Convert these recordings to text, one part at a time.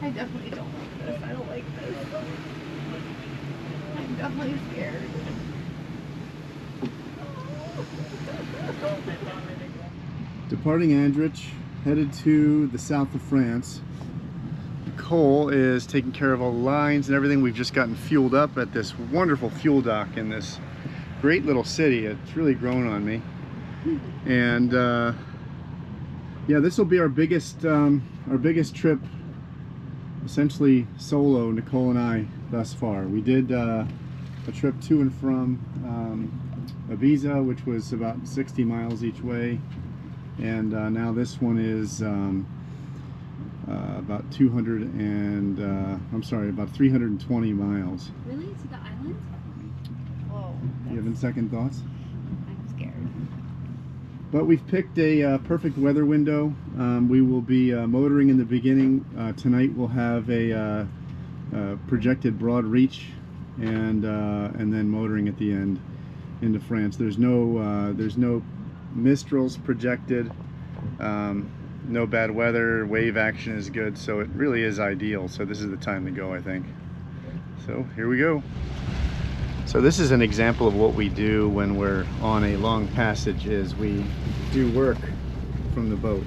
I definitely don't like this. I don't like this. I'm definitely scared. Departing Andratx, headed to the south of France. Nicole is taking care of all the lines and everything. We've just gotten fueled up at this wonderful fuel dock in this great little city. It's really grown on me. And yeah, this will be our biggest trip, essentially solo, Nicole and I, thus far. We did a trip to and from Ibiza, which was about 60 miles each way, and now this one is about 320 miles. Really? To the island? Whoa. You having second thoughts? I'm scared. But we've picked a perfect weather window. We will be motoring in the beginning. Tonight we'll have a projected broad reach, and then motoring at the end into France. There's no mistrals projected. No bad weather, wave action is good, so it really is ideal. So this is the time to go, I think. So here we go. So this is an example of what we do when we're on a long passage, is we do work from the boat.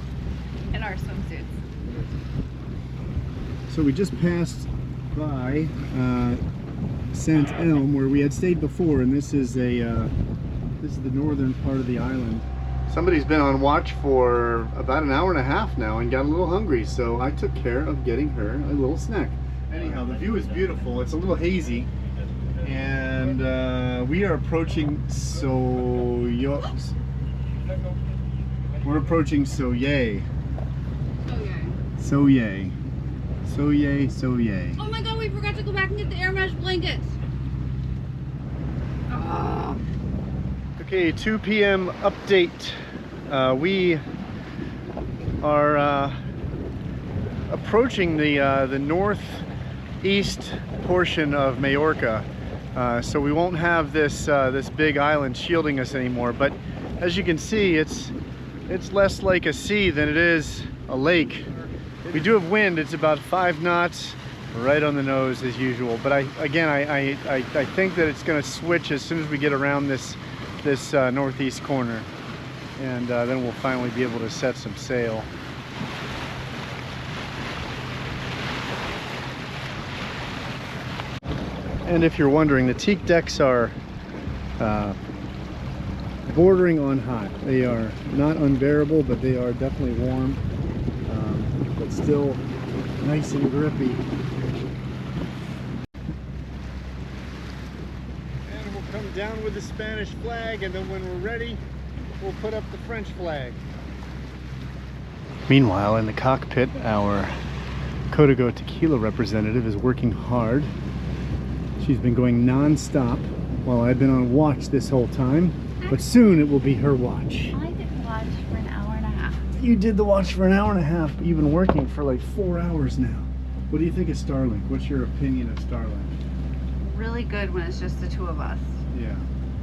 In our swimsuits. So we just passed by Saint Elm, where we had stayed before, and this is the northern part of the island. Somebody's been on watch for about an hour and a half now and got a little hungry, so I took care of getting her a little snack. Anyhow, the view is beautiful. It's a little hazy, and we are approaching We're approaching Soye. Soye. Oh my god, we forgot to go back and get the air mesh blankets. Oh. Okay, 2 p.m. update. We are approaching the northeast portion of Mallorca, so we won't have this this big island shielding us anymore. But as you can see, it's less like a sea than it is a lake. We do have wind. It's about 5 knots, right on the nose as usual. But I think that it's going to switch as soon as we get around this northeast corner, and then we'll finally be able to set some sail. And if you're wondering, the teak decks are bordering on hot. They are not unbearable, but they are definitely warm, but still nice and grippy. Come down with the Spanish flag, and then when we're ready, we'll put up the French flag. Meanwhile, in the cockpit, our Código Tequila representative is working hard. She's been going non-stop while I've been on watch this whole time, but soon it will be her watch. I did watch for an hour and a half. You did the watch for an hour and a half, but you've been working for like 4 hours now. What do you think of Starlink? What's your opinion of Starlink? Really good when it's just the two of us. Yeah.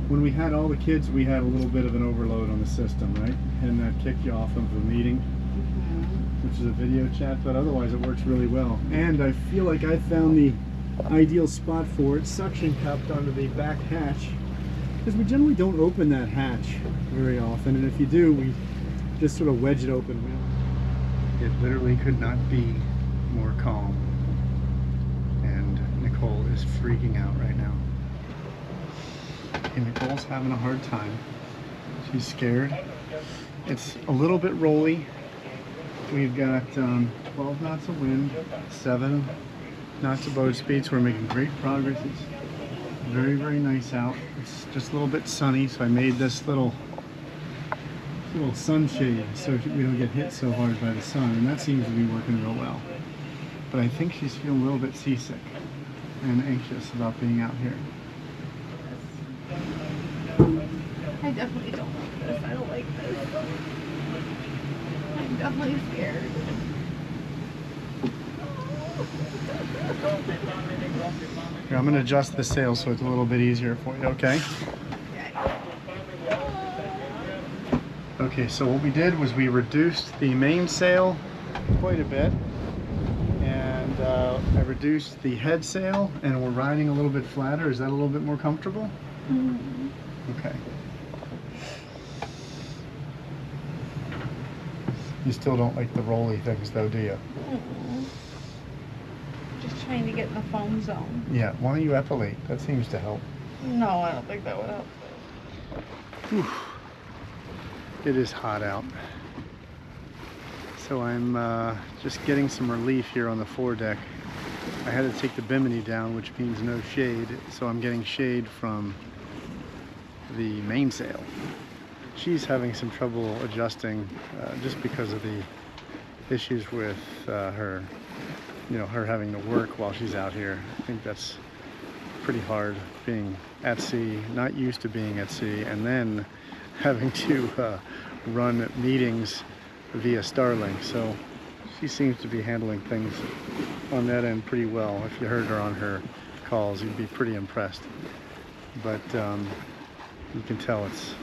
When we had all the kids, we had a little bit of an overload on the system, right? And that kicked you off of the meeting, which is a video chat, but otherwise it works really well. And I feel like I found the ideal spot for it, suction cupped onto the back hatch, because we generally don't open that hatch very often, and if you do, we just sort of wedge it open. It literally could not be more calm, and Nicole is freaking out right now. And Nicole's having a hard time. She's scared. It's a little bit rolly. We've got 12 knots of wind, 7 knots of boat speed, so we're making great progress. It's very, very nice out. It's just a little bit sunny, so I made this little sunshade so we don't get hit so hard by the sun, and that seems to be working real well. But I think she's feeling a little bit seasick and anxious about being out here. I definitely don't like this. I don't like this. I'm definitely scared. Here, I'm going to adjust the sail so it's a little bit easier for you, okay? Okay, so what we did was we reduced the mainsail quite a bit, and And I reduced the head sail, and we're riding a little bit flatter. Is that a little bit more comfortable? Mm-hmm. Okay. You still don't like the rolly things though, do you? Mm-mm. Just trying to get in the foam zone. Yeah, why don't you epilate? That seems to help. No, I don't think that would help. Whew. It is hot out. So I'm just getting some relief here on the foredeck. I had to take the bimini down, which means no shade, so I'm getting shade from the mainsail. She's having some trouble adjusting just because of the issues with her, you know, her having to work while she's out here. I think that's pretty hard, being at sea, not used to being at sea, and then having to run meetings via Starlink. So she seems to be handling things on that end pretty well. If you heard her on her calls, you'd be pretty impressed. But you can tell it's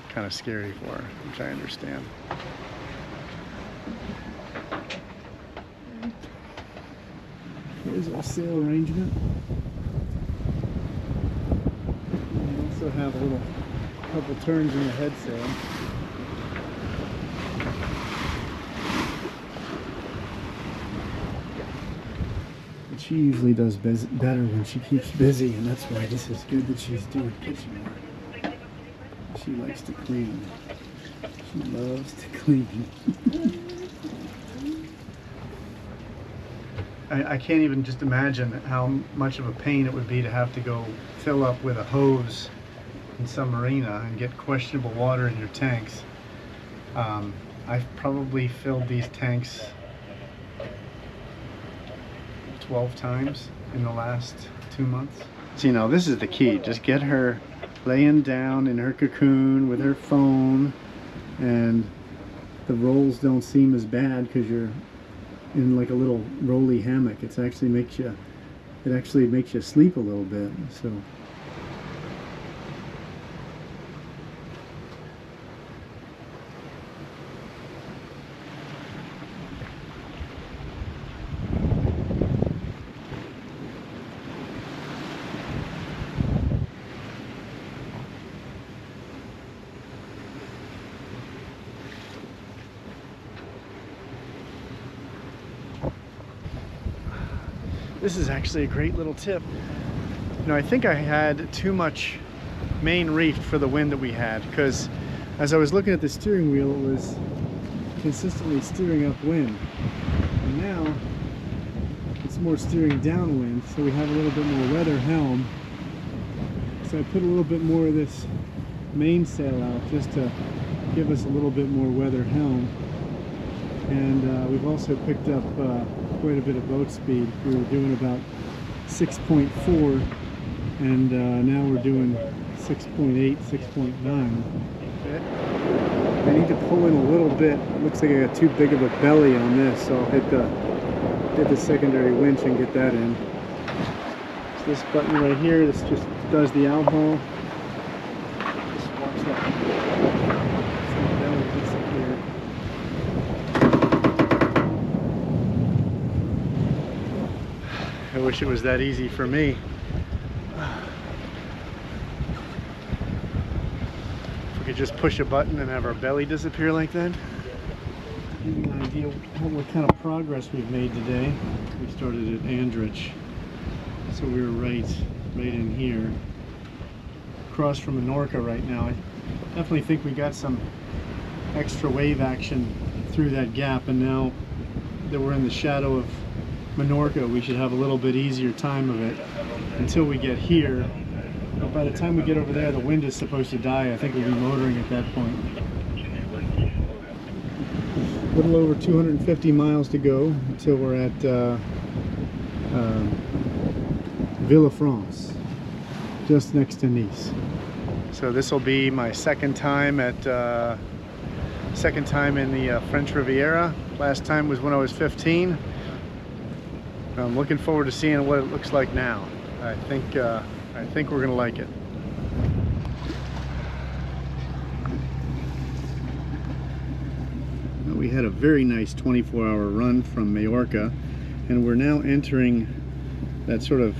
kind of scary for her, which I understand. Here's our sail arrangement. We also have a couple turns in the head sail. But she usually does better when she keeps busy, and that's why this is good that she's doing kitchen work. She likes to clean. She loves to clean. I can't even just imagine how much of a pain it would be to have to go fill up with a hose in some marina and get questionable water in your tanks. I've probably filled these tanks 12 times in the last 2 months. So, you know, this is the key. Just get her laying down in her cocoon with her phone, and the rolls don't seem as bad because you're in like a little rolly hammock. It actually makes you sleep a little bit. So this is actually a great little tip. You know, I think I had too much main reef for the wind that we had, because as I was looking at the steering wheel, it was consistently steering upwind. And now it's more steering downwind, so we have a little bit more weather helm. So I put a little bit more of this mainsail out just to give us a little bit more weather helm. And we've also picked up quite a bit of boat speed. We were doing about 6.4, and now we're doing 6.8, 6.9. I need to pull in a little bit. It looks like I got too big of a belly on this, so I'll hit the secondary winch and get that in. So this button right here, this just does the out haul. Just watch that. So the belly gets up here. I wish it was that easy for me. If we could just push a button and have our belly disappear like that. Give you an idea what kind of progress we've made today. We started at Andratx, so we were right in here, across from Mallorca right now. I definitely think we got some extra wave action through that gap, and now that we're in the shadow of Mallorca, we should have a little bit easier time of it until we get here. But by the time we get over there, the wind is supposed to die. I think we'll be motoring at that point. A little over 250 miles to go until we're at Villefranche, just next to Nice. So this will be my second time in the French Riviera. Last time was when I was 15. I'm looking forward to seeing what it looks like now. I think we're gonna like it. We had a very nice 24-hour run from Mallorca, and we're now entering that sort of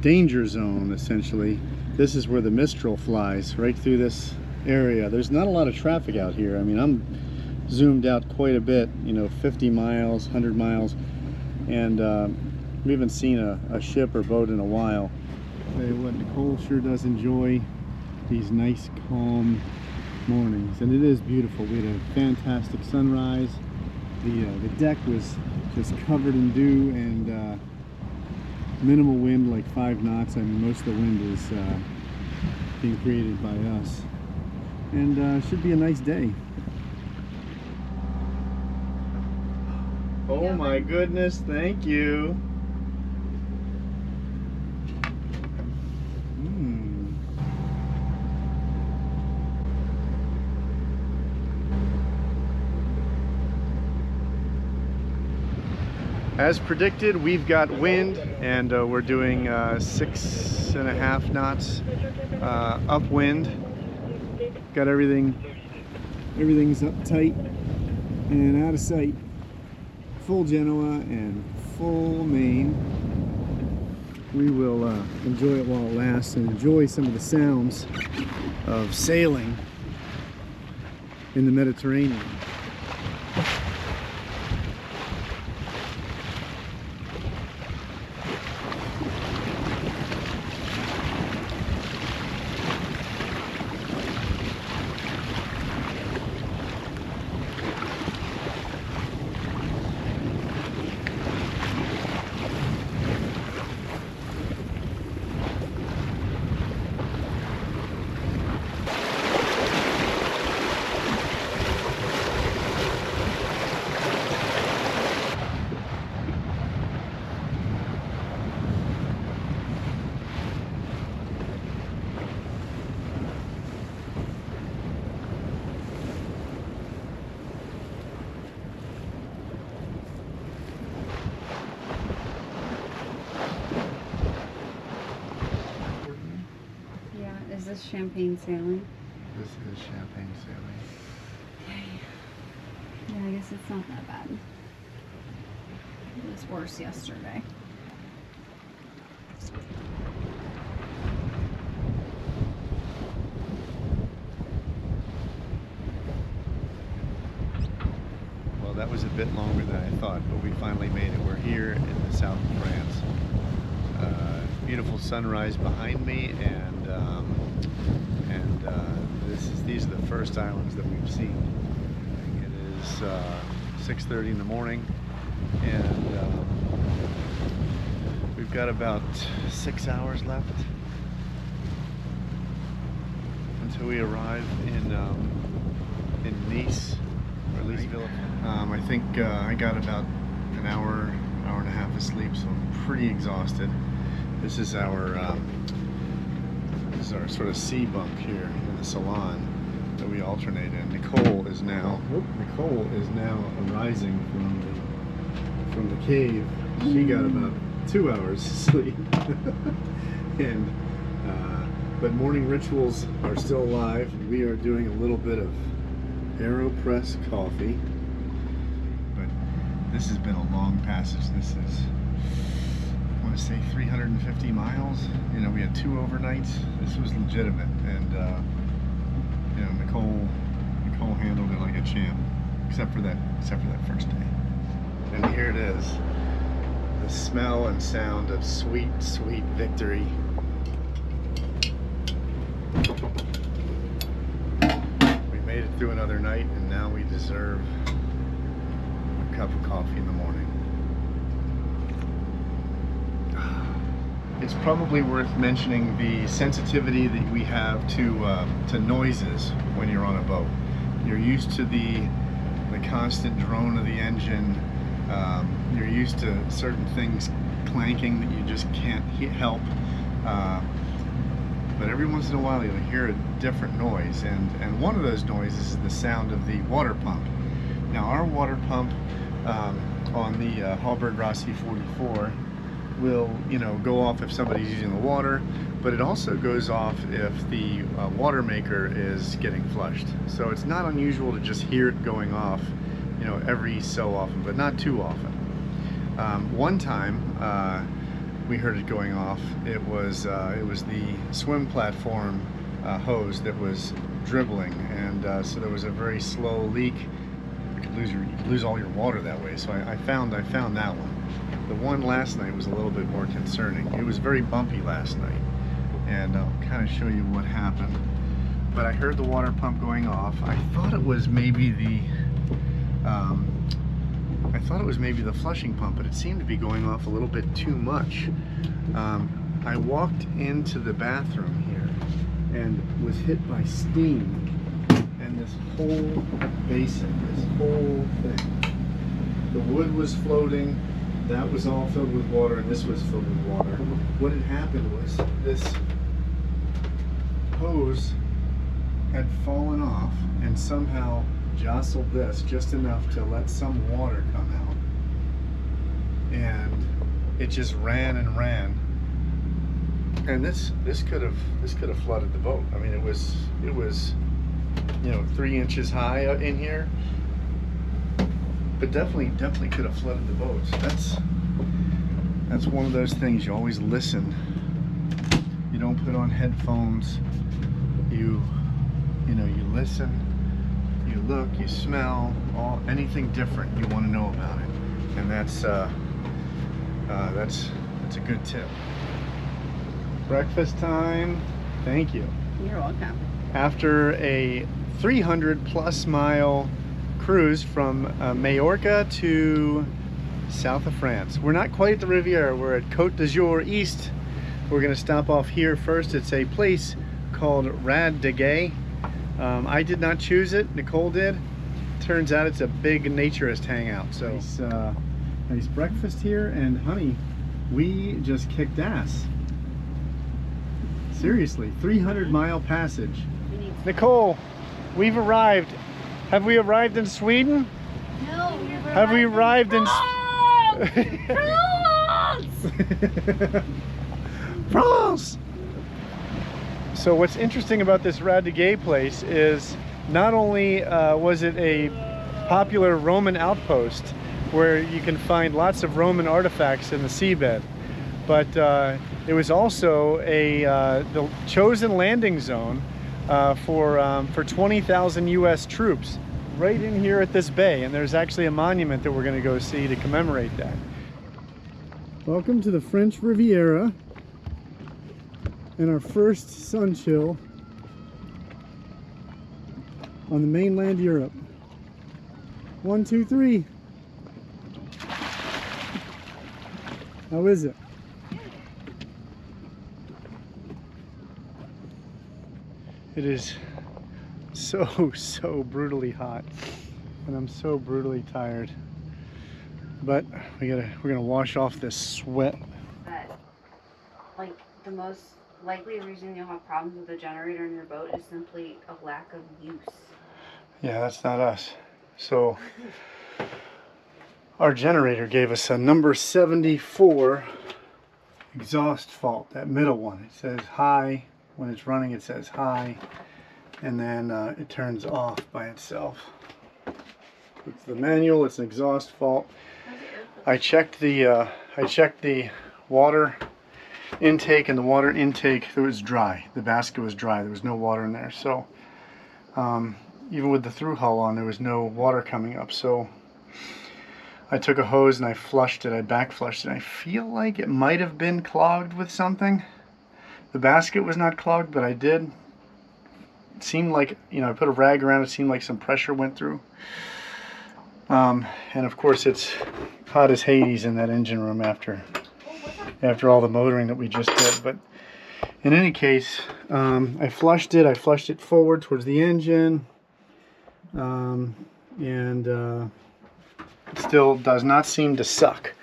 danger zone, essentially. This is where the Mistral flies, right through this area. There's not a lot of traffic out here. I mean, I'm zoomed out quite a bit, you know, 50 miles, 100 miles, and we haven't seen a ship or boat in a while. I'll tell you what, Nicole sure does enjoy these nice, calm mornings, and it is beautiful. We had a fantastic sunrise. The deck was just covered in dew, and minimal wind, like 5 knots. I mean, most of the wind is being created by us, and should be a nice day. Oh my goodness, thank you. As predicted, we've got wind, and we're doing 6.5 knots upwind. Got everything's up tight and out of sight. Full Genoa and full main. We will enjoy it while it lasts, and enjoy some of the sounds of sailing in the Mediterranean. Is this champagne sailing? This is champagne sailing. Okay. Yeah, I guess it's not that bad. It was worse yesterday. Well, that was a bit longer than I thought, but we finally made it. We're here in the south of France. Beautiful sunrise behind me, and these are the first islands that we've seen. It is 6:30 in the morning, and we've got about 6 hours left until we arrive in Nice, or at least Villa. I think I got about an hour and a half of sleep, so I'm pretty exhausted. This is our sort of sea bunk here in the salon that we alternate in. Nicole is now arising from the cave. She got about 2 hours sleep, and but morning rituals are still alive. We are doing a little bit of AeroPress coffee, but this has been a long passage. This is, I want to say, 350 miles. You know, we had 2 overnights. This was legitimate, and you know, Nicole handled it like a champ, except for that first day. And here it is, the smell and sound of sweet, sweet victory. We made it through another night, and now we deserve a cup of coffee in the morning. It's probably worth mentioning the sensitivity that we have to noises when you're on a boat. You're used to the constant drone of the engine. You're used to certain things clanking that you just can't help. But every once in a while you'll hear a different noise, and one of those noises is the sound of the water pump. Now, our water pump on the Hallberg Rassy 44 will, you know, go off if somebody's using the water, but it also goes off if the water maker is getting flushed. So it's not unusual to just hear it going off you know, every so often, but not too often. One time we heard it going off. It was the swim platform hose that was dribbling, and so there was a very slow leak. You could lose all your water that way. So I found that one. The one last night was a little bit more concerning. It was very bumpy last night, and I'll kind of show you what happened. But I heard the water pump going off. I thought it was maybe the flushing pump, but it seemed to be going off a little bit too much. I walked into the bathroom here and was hit by steam, and this whole basin, this whole thing. The wood was floating, that was all filled with water, and this was filled with water. What had happened was this hose had fallen off and somehow jostled this just enough to let some water come out, and it just ran and ran, and this could have flooded the boat. I mean, it was you know, 3 inches high in here, but definitely could have flooded the boat. So that's one of those things. You always listen. You don't put on headphones. You know, you listen, you look, you smell, anything different you want to know about it, and that's a good tip. Breakfast time. Thank you. You're welcome. After a 300+ mile cruise from Mallorca to south of France. We're not quite at the Riviera. We're at Côte d'Azur East. We're going to stop off here first. It's a place called Rad Deay. I did not choose it. Nicole did. Turns out it's a big naturist hangout. So nice breakfast here, and honey, we just kicked ass. Seriously, 300-mile passage. Nicole, we've arrived. Have we arrived in Sweden? No, have we arrived in France? France! So what's interesting about this Rad Deay place is not only was it a popular Roman outpost where you can find lots of Roman artifacts in the seabed, but it was also the chosen landing zone for 20,000 U.S. troops right in here at this bay, and there's actually a monument that we're going to go see to commemorate that. Welcome to the French Riviera and our first sun chill on the mainland Europe. 1, 2, 3. How is it? It is so brutally hot, and I'm so brutally tired. But we're gonna wash off this sweat. But like the most likely reason you'll have problems with the generator in your boat is simply a lack of use. Yeah, that's not us. So our generator gave us a number 74 exhaust fault, that middle one. It says high. When it's running, it says high, and then it turns off by itself. It's the manual. It's an exhaust fault. I checked the water intake, and the water intake, it was dry. The basket was dry. There was no water in there. So even with the through hull on, there was no water coming up. So I took a hose and I flushed it. I back flushed it. I feel like it might have been clogged with something. The basket was not clogged, but I did. It seemed like, you know, I put a rag around it. Seemed like some pressure went through. And of course, it's hot as Hades in that engine room after all the motoring that we just did. But in any case, I flushed it. I flushed it forward towards the engine, and it still does not seem to suck.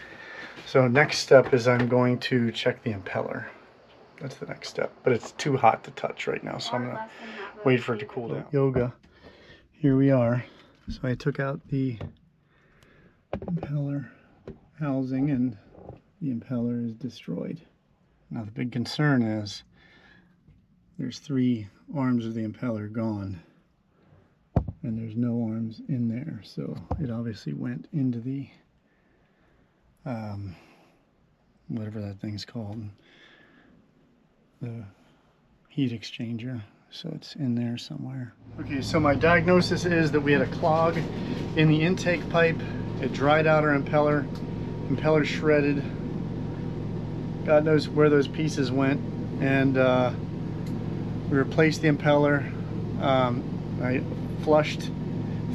So next step is I'm going to check the impeller. That's the next step, but it's too hot to touch right now, so I'm gonna wait for it to cool down. Yoga. Here we are. So I took out the impeller housing, and the impeller is destroyed. Now the big concern is there's 3 arms of the impeller gone. and there's no arms in there, so it obviously went into the whatever that thing's called, the heat exchanger, so it's in there somewhere. Okay, so my diagnosis is that we had a clog in the intake pipe. It dried out our impeller shredded. God knows where those pieces went, and we replaced the impeller. I flushed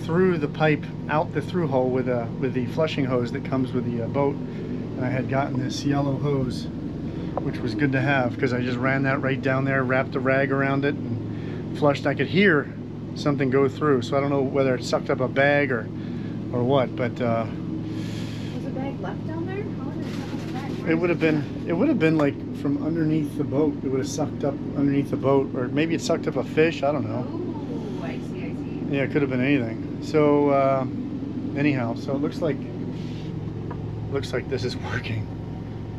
through the pipe out the through hole with the flushing hose that comes with the boat, and I had gotten this yellow hose, which was good to have because I just ran that right down there, wrapped a rag around it, and flushed. I could hear something go through, so I don't know whether it sucked up a bag or what, but Was a bag left down there? How would it suck up a bag? it would have been like from underneath the boat. It would have sucked up underneath the boat, or maybe it sucked up a fish, I don't know. Oh, I see. Yeah, it could have been anything. So anyhow, so it looks like this is working.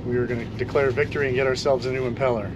We were going to declare victory and get ourselves a new impeller.